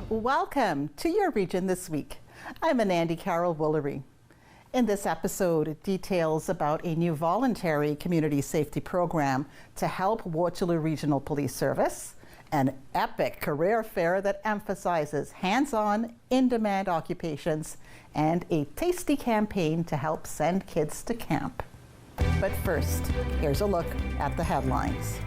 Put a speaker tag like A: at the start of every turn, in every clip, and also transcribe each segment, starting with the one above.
A: Welcome to Your Region This Week. I'm Andy Carroll Woolery. In this episode, details about a new voluntary community safety program to help Waterloo Regional Police Service, an epic career fair that emphasizes hands-on, in-demand occupations, and a tasty campaign to help send kids to camp. But first, here's a look at the headlines.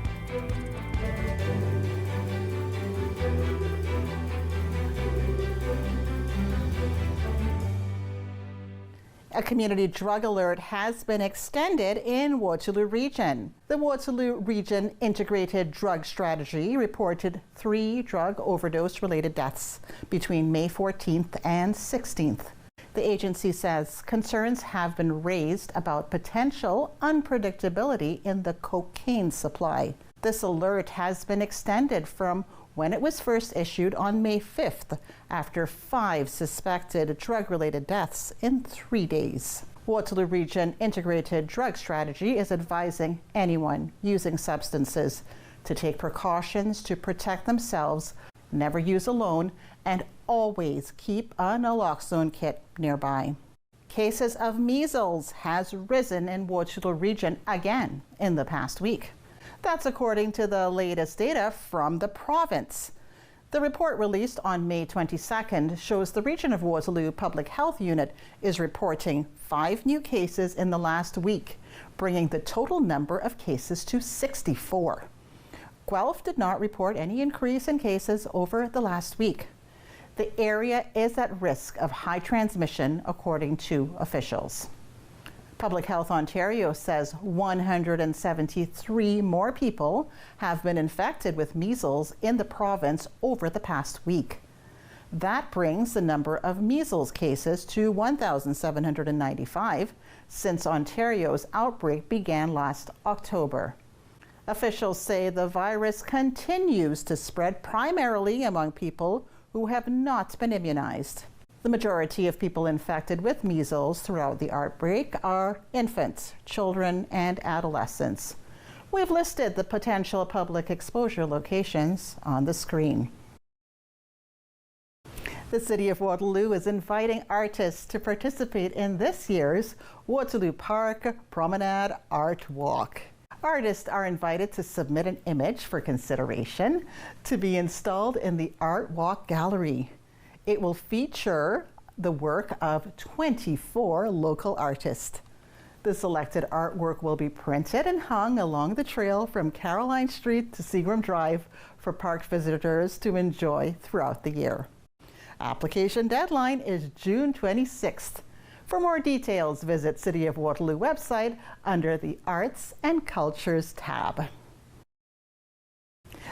A: A community drug alert has been extended in Waterloo Region. The Waterloo Region Integrated Drug Strategy reported 3 drug overdose-related deaths between May 14th and 16th. The agency says concerns have been raised about potential unpredictability in the cocaine supply. This alert has been extended from when it was first issued on May 5th, after 5 suspected drug-related deaths in 3 days. Waterloo Region Integrated Drug Strategy is advising anyone using substances to take precautions to protect themselves, never use alone, and always keep a naloxone kit nearby. Cases of measles has risen in Waterloo Region again in the past week. That's according to the latest data from the province. The report released on May 22nd shows the Region of Waterloo Public Health Unit is reporting 5 new cases in the last week, bringing the total number of cases to 64. Guelph did not report any increase in cases over the last week. The area is at risk of high transmission, according to officials. Public Health Ontario says 173 more people have been infected with measles in the province over the past week. That brings the number of measles cases to 1,795 since Ontario's outbreak began last October. Officials say the virus continues to spread primarily among people who have not been immunized. The majority of people infected with measles throughout the outbreak are infants, children, and adolescents. We've listed the potential public exposure locations on the screen. The City of Waterloo is inviting artists to participate in this year's Waterloo Park Promenade Art Walk. Artists are invited to submit an image for consideration to be installed in the Art Walk Gallery. It will feature the work of 24 local artists. The selected artwork will be printed and hung along the trail from Caroline Street to Seagram Drive for park visitors to enjoy throughout the year. Application deadline is June 26th. For more details, visit City of Waterloo website under the Arts and Cultures tab.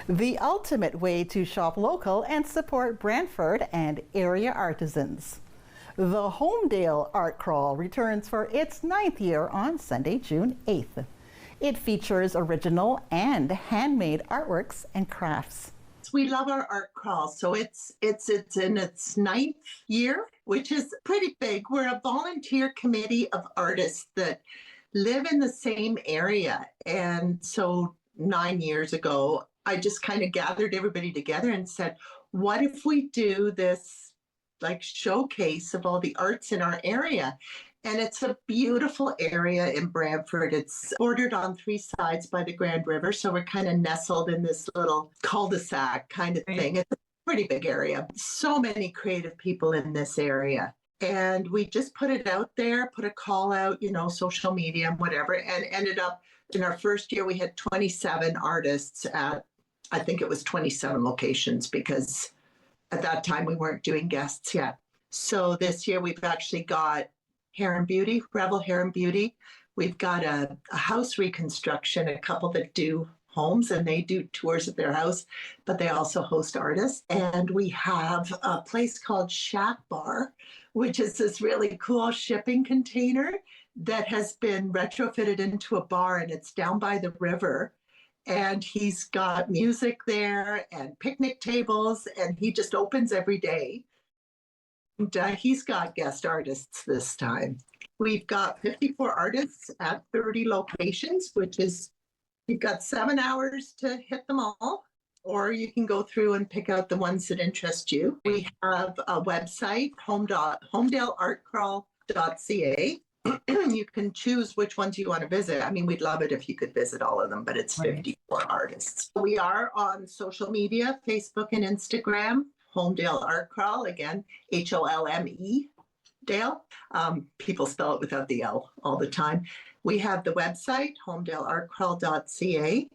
A: The ultimate way to shop local and support Brantford and area artisans. The Homedale Art Crawl returns for its 9th year on Sunday, June 8th. It features original and handmade artworks and crafts.
B: We love our art crawl, so it's in its 9th year, which is pretty big. We're a volunteer committee of artists that live in the same area, and so 9 years ago, I just kind of gathered everybody together and said, what if we do this like showcase of all the arts in our area? And it's a beautiful area in Brantford. It's bordered on 3 sides by the Grand River, so we're kind of nestled in this little cul-de-sac kind of thing. It's a pretty big area. So many creative people in this area. And we just put it out there, put a call out, social media, whatever, and ended up in our first year, we had 27 artists at, I think it was 27 locations, because at that time we weren't doing guests yet. So this year we've actually got Hair and Beauty, Revel Hair and Beauty. We've got a house reconstruction, a couple that do homes and they do tours of their house, but they also host artists. And we have a place called Shack Bar, which is this really cool shipping container that has been retrofitted into a bar, and it's down by the river. And he's got music there and picnic tables, and he just opens every day. And he's got guest artists this time. We've got 54 artists at 30 locations, which is, we've got 7 hours to hit them all. or you can go through and pick out the ones that interest you. We have a website, homedaleartcrawl.ca. You can choose which ones you want to visit. I mean, we'd love it if you could visit all of them, but it's 54 artists. We are on social media, Facebook and Instagram, Homedale Art Crawl, again, Holme Dale. People spell it without the L all the time. We have the website, homedaleartcrawl.ca.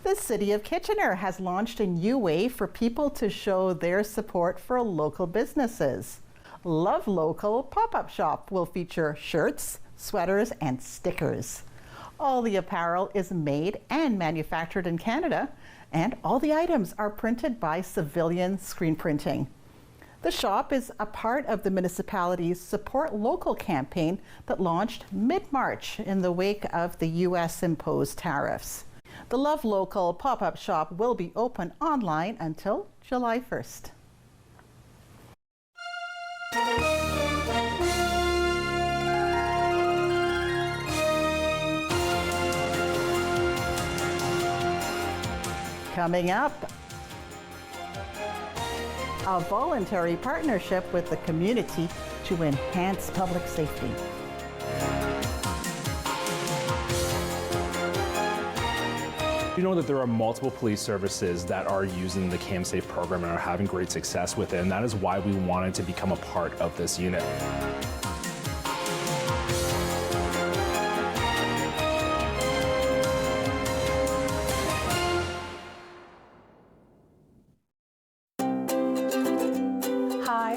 A: The City of Kitchener has launched a new way for people to show their support for local businesses. Love Local Pop-Up Shop will feature shirts, sweaters, and stickers. All the apparel is made and manufactured in Canada, and all the items are printed by civilian screen printing. The shop is a part of the municipality's Support Local campaign that launched mid-March in the wake of the U.S. imposed tariffs. The Love Local pop-up shop will be open online until July 1st. Coming up, a voluntary partnership with the community to enhance public safety.
C: You know that there are multiple police services that are using the CamSafe program and are having great success with it, and that is why we wanted to become a part of this unit.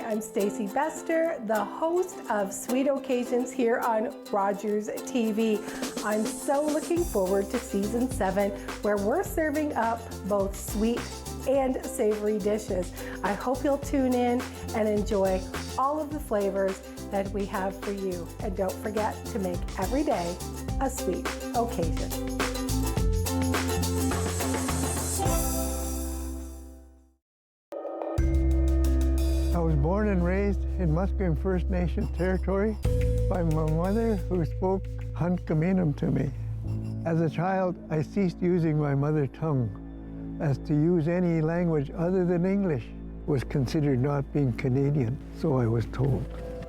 D: I'm Stacey Bester, the host of Sweet Occasions here on Rogers TV. I'm so looking forward to season 7, where we're serving up both sweet and savory dishes. I hope you'll tune in and enjoy all of the flavors that we have for you. And don't forget to make every day a sweet occasion.
E: I was born and raised in Musqueam First Nation territory by my mother, who spoke Hunkaminam to me. As a child, I ceased using my mother tongue, as to use any language other than English was considered not being Canadian, so I was told.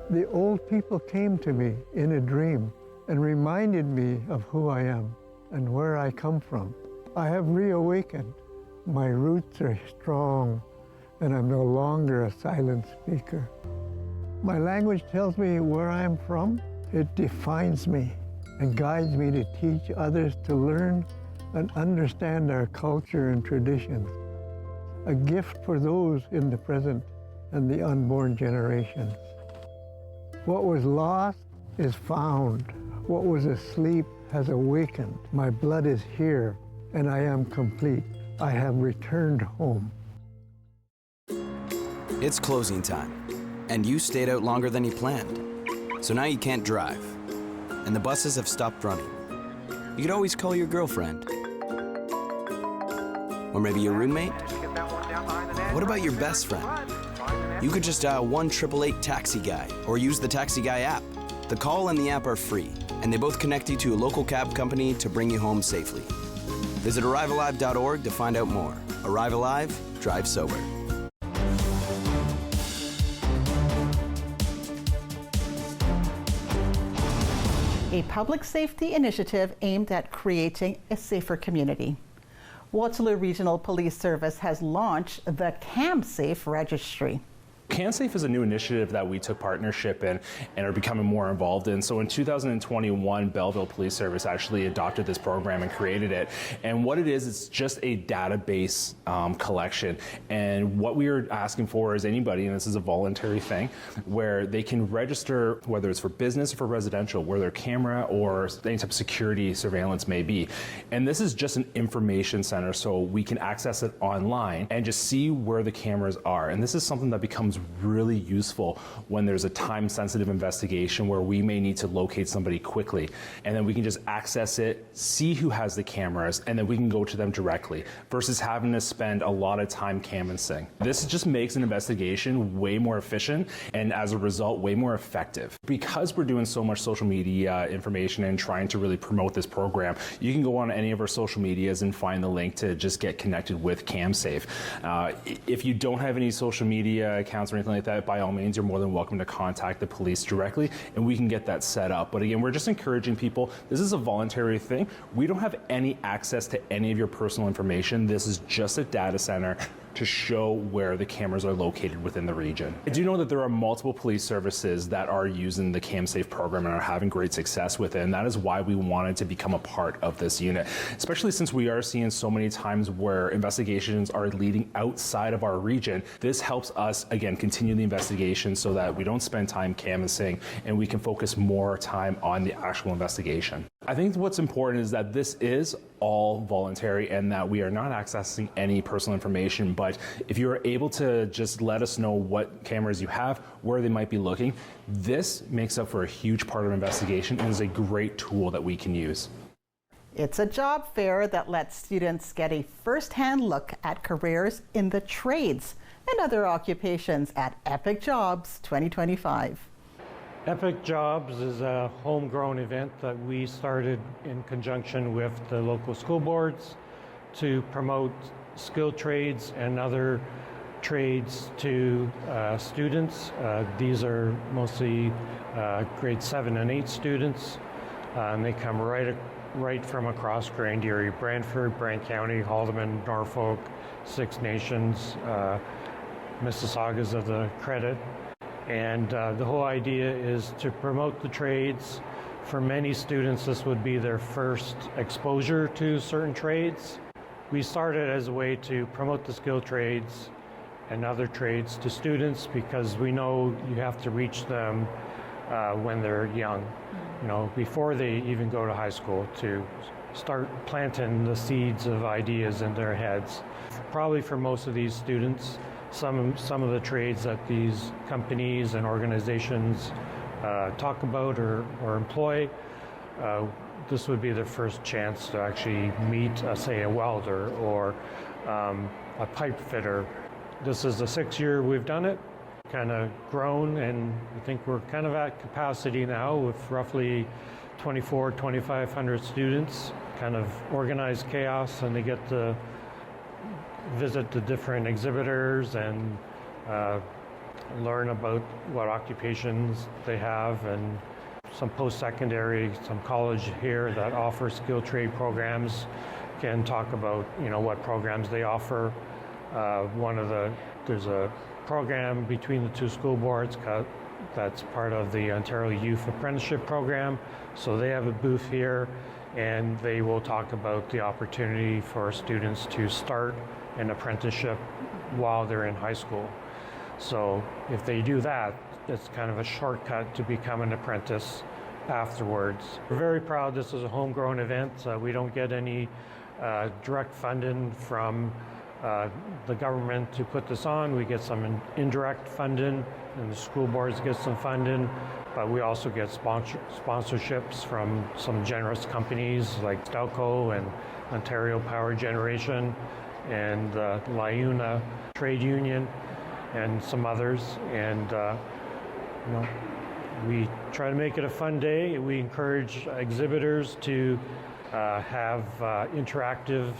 E: The old people came to me in a dream and reminded me of who I am and where I come from. I have reawakened. My roots are strong, and I'm no longer a silent speaker. My language tells me where I'm from. It defines me and guides me to teach others to learn and understand our culture and traditions. A gift for those in the present and the unborn generations. What was lost is found. What was asleep has awakened. My blood is here, and I am complete. I have returned home.
F: It's closing time, and you stayed out longer than you planned. So now you can't drive, and the buses have stopped running. You could always call your girlfriend. Or maybe your roommate? What about your best friend? You could just dial 1-888-TAXI-GUY or use the Taxi Guy app. The call and the app are free, and they both connect you to a local cab company to bring you home safely. Visit ArriveAlive.org to find out more. Arrive Alive, drive sober.
A: A public safety initiative aimed at creating a safer community. Waterloo Regional Police Service has launched the CamSafe Registry.
C: CamSafe is a new initiative that we took partnership in and are becoming more involved in. So in 2021, Belleville Police Service actually adopted this program and created it. And what it is, it's just a database collection. And what we are asking for is anybody, and this is a voluntary thing, where they can register, whether it's for business or for residential, where their camera or any type of security surveillance may be. And this is just an information center, so we can access it online and just see where the cameras are. And this is something that becomes becomes really useful when there's a time-sensitive investigation where we may need to locate somebody quickly, and then we can just access it, see who has the cameras, and then we can go to them directly versus having to spend a lot of time canvassing. This just makes an investigation way more efficient and as a result way more effective. Because we're doing so much social media information and trying to really promote this program, you can go on any of our social medias and find the link to just get connected with CamSafe. If you don't have any social media accounts or anything like that, by all means, you're more than welcome to contact the police directly and we can get that set up. But again, we're just encouraging people, this is a voluntary thing. We don't have any access to any of your personal information. This is just a data center to show where the cameras are located within the region. I do know that there are multiple police services that are using the CamSafe program and are having great success with it, and that is why we wanted to become a part of this unit, especially since we are seeing so many times where investigations are leading outside of our region. This helps us, again, continue the investigation so that we don't spend time canvassing and we can focus more time on the actual investigation. I think what's important is that this is all voluntary and that we are not accessing any personal information, but if you're able to just let us know what cameras you have, where they might be looking, this makes up for a huge part of investigation and is a great tool that we can use.
A: It's a job fair that lets students get a first-hand look at careers in the trades and other occupations at Epic Jobs 2025.
G: Epic Jobs is a homegrown event that we started in conjunction with the local school boards to promote skilled trades and other trades to students. These are mostly grade 7 and 8 students, and they come right from across Grand Erie, Brantford, Brant County, Haldimand, Norfolk, Six Nations, Mississaugas of the Credit. And the whole idea is to promote the trades. For many students, this would be their first exposure to certain trades. We started as a way to promote the skilled trades and other trades to students because we know you have to reach them when they're young, before they even go to high school, to start planting the seeds of ideas in their heads. Probably for most of these students, some of the trades that these companies and organizations talk about or employ, this would be their first chance to actually meet, say, a welder or a pipe fitter. This is the 6th year we've done it, kind of grown, and I think we're kind of at capacity now with roughly 2,500 students, kind of organized chaos, and they get to visit the different exhibitors and learn about what occupations they have, and some post-secondary, some college here that offers skilled trade programs can talk about what programs they offer. There's a program between the two school boards that's part of the Ontario Youth Apprenticeship Program, so they have a booth here and they will talk about the opportunity for students to start an apprenticeship while they're in high school. So if they do that, it's kind of a shortcut to become an apprentice afterwards. We're very proud this is a homegrown event. We don't get any direct funding from the government to put this on. We get some indirect funding, and the school boards get some funding, but we also get sponsorships from some generous companies like Stelco and Ontario Power Generation and LIUNA Trade Union and some others. And we try to make it a fun day. We encourage exhibitors to have interactive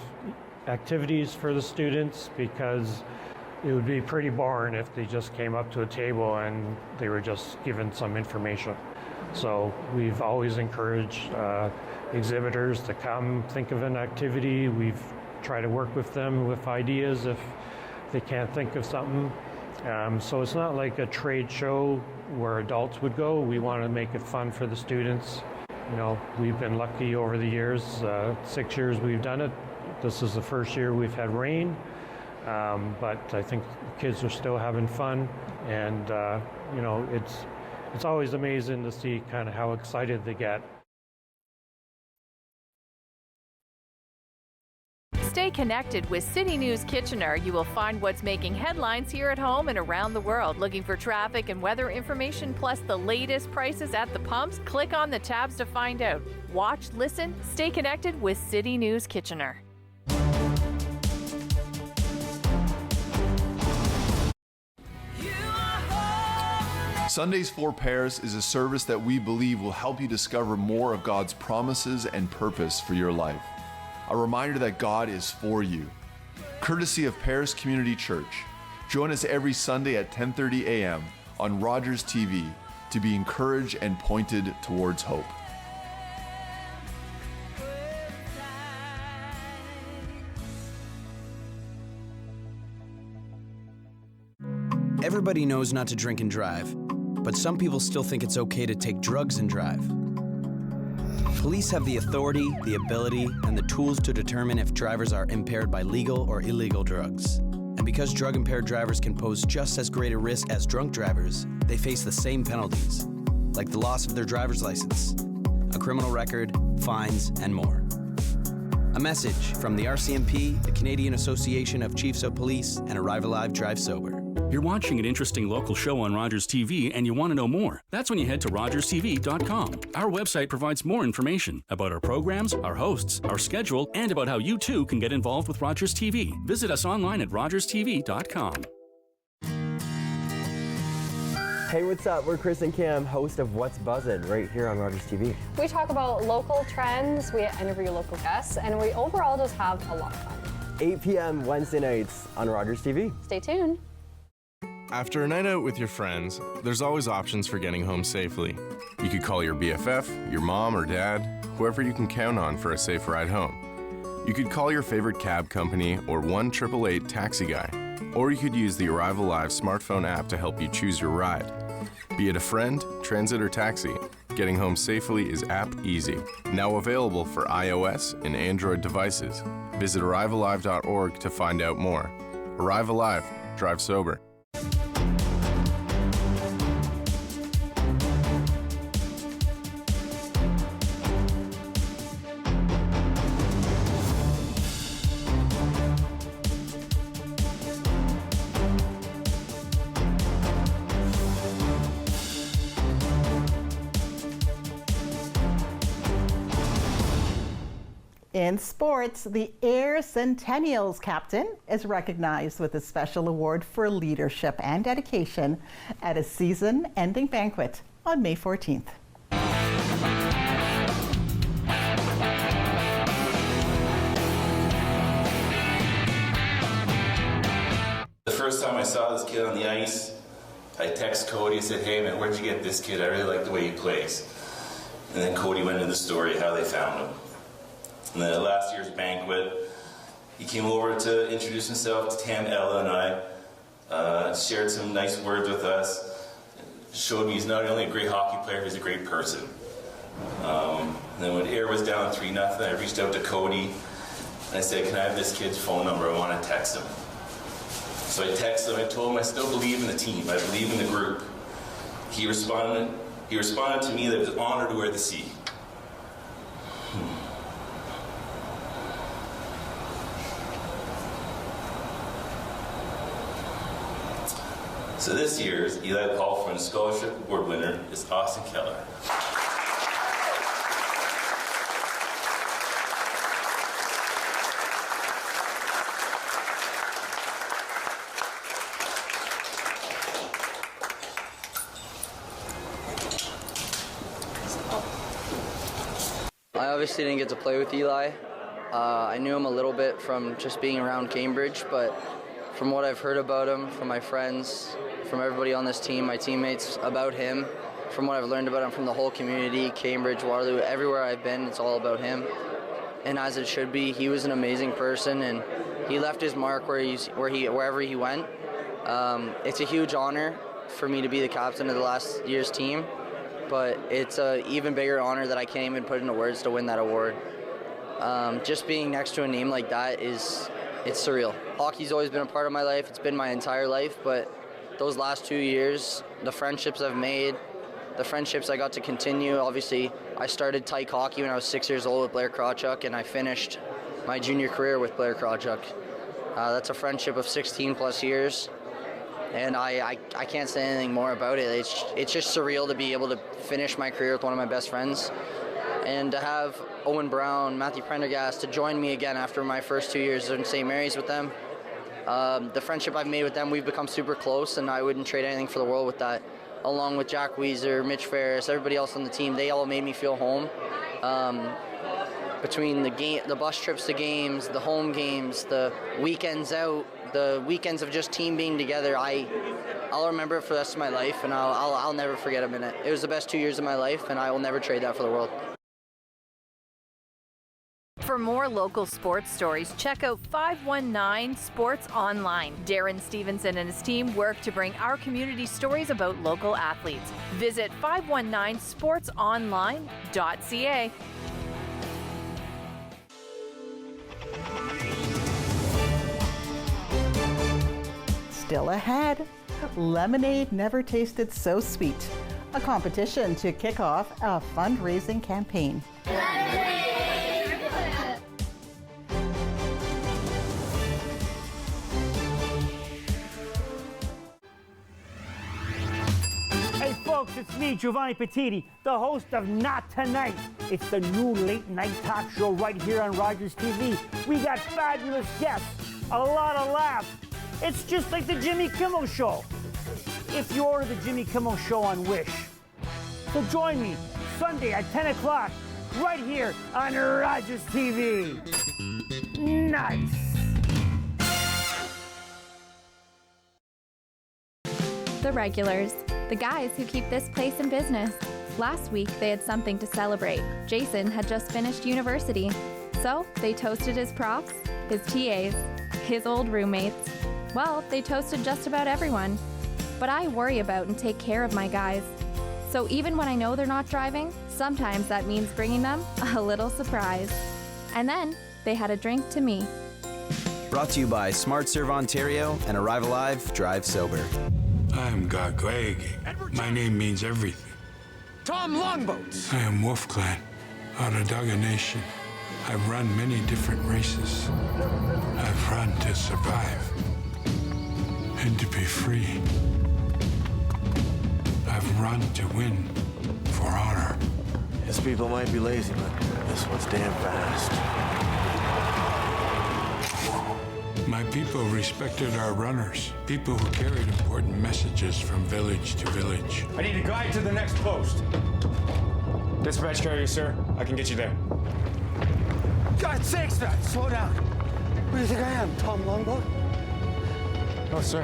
G: activities for the students, because it would be pretty boring if they just came up to a table and they were just given some information. So we've always encouraged exhibitors to come think of an activity. We've tried to work with them with ideas if they can't think of something. So it's not like a trade show where adults would go. We want to make it fun for the students. We've been lucky over the years, 6 years we've done it. This is the first year we've had rain, but I think the kids are still having fun, and it's always amazing to see kind of how excited they get.
H: Stay connected with City News Kitchener. You will find what's making headlines here at home and around the world. Looking for traffic and weather information plus the latest prices at the pumps? Click on the tabs to find out. Watch, listen, stay connected with City News Kitchener.
I: Sundays for Paris is a service that we believe will help you discover more of God's promises and purpose for your life. A reminder that God is for you. Courtesy of Paris Community Church. Join us every Sunday at 10:30 a.m. on Rogers TV to be encouraged and pointed towards hope.
F: Everybody knows not to drink and drive, but some people still think it's okay to take drugs and drive. Police have the authority, the ability, and the tools to determine if drivers are impaired by legal or illegal drugs. And because drug-impaired drivers can pose just as great a risk as drunk drivers, they face the same penalties, like the loss of their driver's license, a criminal record, fines, and more. A message from the RCMP, the Canadian Association of Chiefs of Police, and Arrive Alive, Drive Sober.
J: You're watching an interesting local show on Rogers TV and you want to know more. That's when you head to RogersTV.com. Our website provides more information about our programs, our hosts, our schedule, and about how you too can get involved with Rogers TV. Visit us online at RogersTV.com.
K: Hey, what's up? We're Chris and Cam, host of What's Buzzin' right here on Rogers TV.
L: We talk about local trends, we interview local guests, and we overall just have a lot of fun.
K: 8 p.m. Wednesday nights on Rogers TV.
L: Stay tuned.
M: After a night out with your friends, there's always options for getting home safely. You could call your BFF, your mom or dad, whoever you can count on for a safe ride home. You could call your favorite cab company or 1-888 taxi guy. Or you could use the Arrive Alive smartphone app to help you choose your ride. Be it a friend, transit, or taxi, getting home safely is app easy. Now available for iOS and Android devices. Visit arrivealive.org to find out more. Arrive Alive, drive sober.
A: In sports, the Ayr Centennials captain is recognized with a special award for leadership and dedication at a season-ending banquet on May 14th.
N: The first time I saw this kid on the ice, I text Cody and said, "Hey man, where'd you get this kid? I really like the way he plays." And then Cody went into the story how they found him. And then at last year's banquet, he came over to introduce himself to Tam, Ella, and I, shared some nice words with us, showed me he's not only a great hockey player, he's a great person. And then when Ayr was down 3-0, I reached out to Cody, and I said, "Can I have this kid's phone number? I want to text him." So I texted him, I told him I still believe in the team, I believe in the group. He responded to me that it was an honor to wear the C. So this year's Eli Paulfront Scholarship Award winner is Austin Keller.
O: I obviously didn't get to play with Eli. I knew him a little bit from just being around Cambridge, but from what I've heard about him, from my friends, from everybody on this team, my teammates, about him, from what I've learned about him from the whole community, Cambridge, Waterloo, everywhere I've been, it's all about him. And as it should be, he was an amazing person, and he left his mark wherever he went. It's a huge honor for me to be the captain of the last year's team, but it's an even bigger honor that I can't even put into words to win that award. Just being next to a name like that it's surreal. Hockey's always been a part of my life. It's been my entire life, but those last 2 years, the friendships I've made, the friendships I got to continue. Obviously, I started Tyke hockey when I was 6 years old with Blair Krawchuk, and I finished my junior career with Blair Krawchuk. That's a friendship of 16 plus years, and I can't say anything more about it. It's just surreal to be able to finish my career with one of my best friends, and to have Owen Brown, Matthew Prendergast to join me again after my first 2 years in St. Mary's with them. The friendship I've made with them, we've become super close, and I wouldn't trade anything for the world with that. Along with Jack Weezer, Mitch Ferris, everybody else on the team, they all made me feel home. Between the bus trips to games, the home games, the weekends out, the weekends of just team being together, I'll remember it for the rest of my life, and I'll never forget a minute. It was the best 2 years of my life, and I will never trade that for the world.
H: For more local sports stories, check out 519 Sports Online. Darren Stevenson and his team work to bring our community stories about local athletes. Visit 519sportsonline.ca.
A: Still ahead, lemonade never tasted so sweet. A competition to kick off a fundraising campaign.
P: Hey folks, it's me, Giovanni Petiti, the host of Not Tonight. It's the new late night talk show right here on Rogers TV. We got fabulous guests, a lot of laughs. It's just like the Jimmy Kimmel Show, if you order the Jimmy Kimmel Show on Wish. So join me Sunday at 10 o'clock right here on Rogers TV. Nice.
Q: The regulars, the guys who keep this place in business. Last week, they had something to celebrate. Jason had just finished university, so they toasted his profs, his TAs, his old roommates. Well, they toasted just about everyone. But I worry about and take care of my guys. So even when I know they're not driving, sometimes that means bringing them a little surprise. And then they had a drink to me.
F: Brought to you by Smart Serve Ontario and Arrive Alive, Drive Sober.
R: I'm Gagweg. My name means everything.
S: Tom Longboats.
R: I am Wolf Clan, Onondaga Nation. I've run many different races. I've run to survive and to be free. I've run to win for honor.
S: His people might be lazy, but this one's damn fast.
R: My people respected our runners, people who carried important messages from village to village.
T: I need a guide to the next post. Dispatch carrier, sir. I can get you there.
S: God's sakes, man, slow down. Who do you think I am, Tom Longboat?
T: No, sir.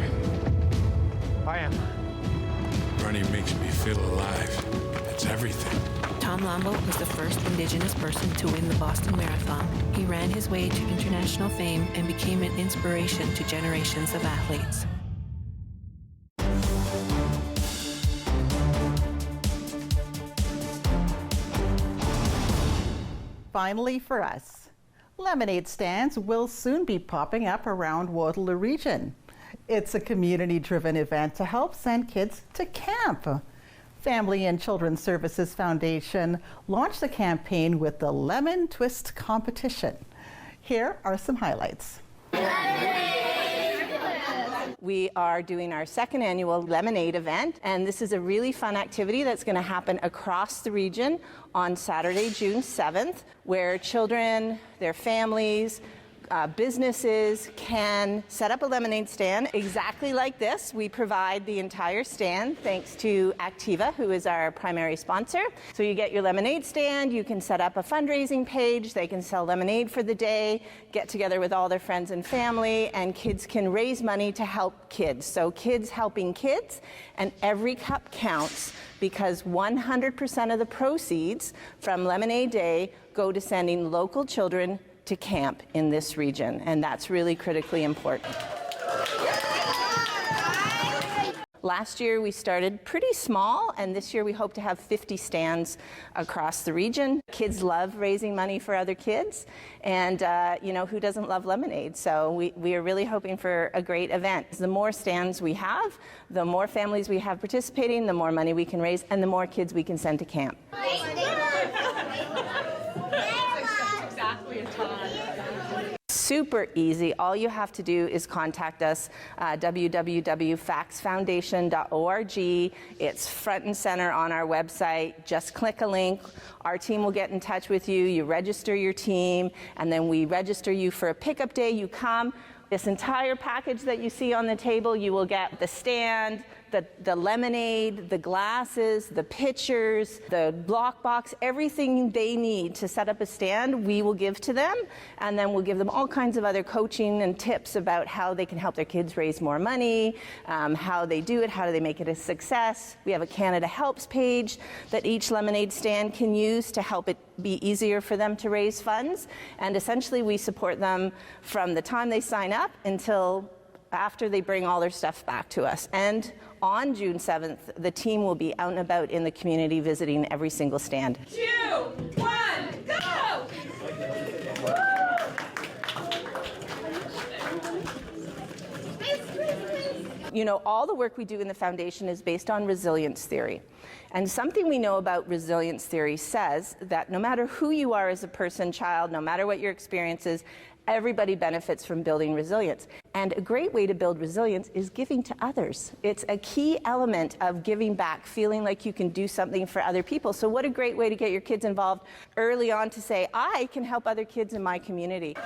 T: I am.
R: Running makes me feel alive. It's everything.
U: Tom Longboat was the first Indigenous person to win the Boston Marathon. He ran his way to international fame and became an inspiration to generations of athletes.
A: Finally for us, lemonade stands will soon be popping up around Waterloo Region. It's a community-driven event to help send kids to camp. Family and Children's Services Foundation launched the campaign with the Lemon Twist competition. Here are some highlights.
V: We are doing our second annual Lemonade event, and this is a really fun activity that's going to happen across the region on Saturday, June 7th, where children, their families, businesses can set up a lemonade stand exactly like this. We provide the entire stand thanks to Activa, who is our primary sponsor. So you get your lemonade stand, you can set up a fundraising page, they can sell lemonade for the day, get together with all their friends and family, and kids can raise money to help kids. So kids helping kids, and every cup counts because 100% of the proceeds from Lemonade Day go to sending local children to camp in this region, and that's really critically important. Last year we started pretty small, and this year we hope to have 50 stands across the region. Kids love raising money for other kids, and you know, who doesn't love lemonade? So we are really hoping for a great event. The more stands we have, the more families we have participating, the more money we can raise, and the more kids we can send to camp. super easy. All you have to do is contact us, www.faxfoundation.org. It's front and center on our website. Just click a link. Our team will get in touch with you. You register your team, and then we register you for a pickup day. You come. This entire package that you see on the table, you will get the stand, the lemonade, the glasses, the pitchers, the block box, everything they need to set up a stand, we will give to them. And then we'll give them all kinds of other coaching and tips about how they can help their kids raise more money, how they do it, how do they make it a success. We have a Canada Helps page that each lemonade stand can use to help it be easier for them to raise funds. And essentially we support them from the time they sign up until after they bring all their stuff back to us. And on June 7th, the team will be out and about in the community visiting every single stand.
B: 2, 1, go!
V: You know, all the work we do in the foundation is based on resilience theory. And something we know about resilience theory says that no matter who you are as a person, child, no matter what your experience is, everybody benefits from building resilience. And a great way to build resilience is giving to others. It's a key element of giving back, feeling like you can do something for other people. So what a great way to get your kids involved early on to say, I can help other kids in my community.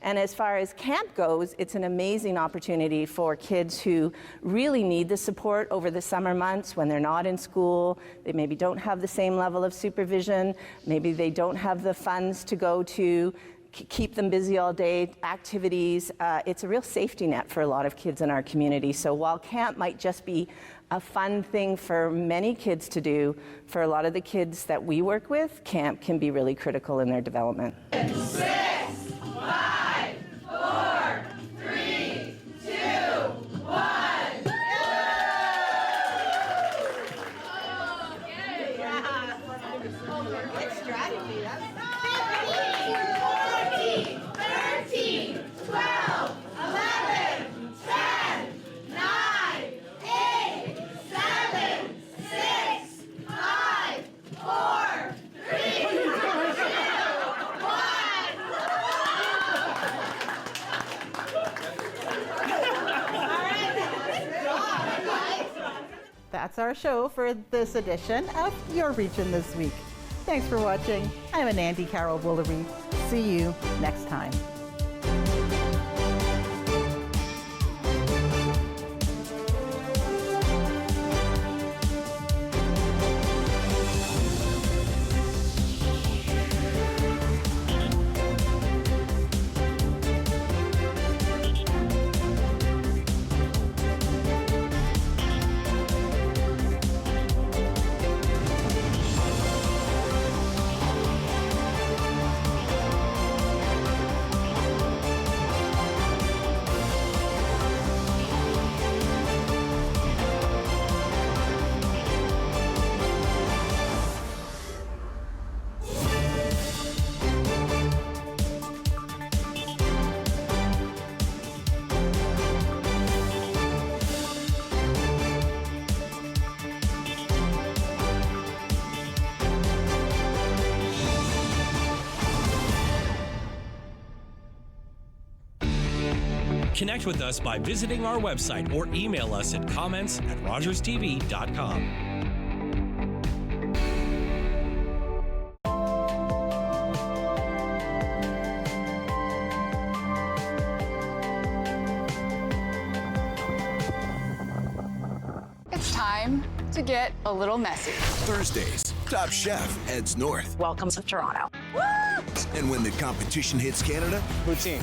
V: And as far as camp goes, it's an amazing opportunity for kids who really need the support over the summer months when they're not in school. They maybe don't have the same level of supervision. Maybe they don't have the funds to go to keep them busy all day, activities. It's a real safety net for a lot of kids in our community. So while camp might just be a fun thing for many kids to do, for a lot of the kids that we work with, camp can be really critical in their development.
B: 6, 5, 4, 3, 2, 1.
V: Good strategy.
B: 15, 13, 12, 11, 10, 9, 8, 7, 6, 5, 4, 3, 2, 1.
A: That's our show for this edition of Your Region This Week. Thanks for watching. I'm Andy Carroll Woolery. See you next time.
D: Connect with us by visiting our website or email us at comments@rogerstv.com.
W: It's time to get a little messy.
X: Thursdays, Top Chef heads north.
W: Welcome to Toronto.
X: And when the competition hits Canada,
W: Poutine.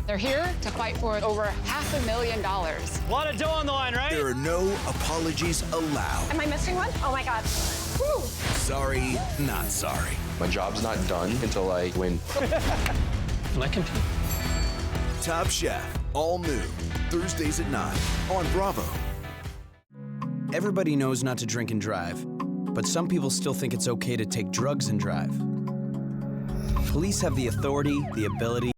W: They're here to fight for over $500,000.
T: A lot of dough on the line, right?
X: there are no apologies allowed.
L: Am I missing one? Oh my God. Woo.
X: Sorry, not sorry.
Y: My job's not done until I win.
T: Am I confused?
X: Top Chef, all new, Thursdays at 9 on Bravo.
F: Everybody knows not to drink and drive, but some people still think it's okay to take drugs and drive. Police have the authority, the ability,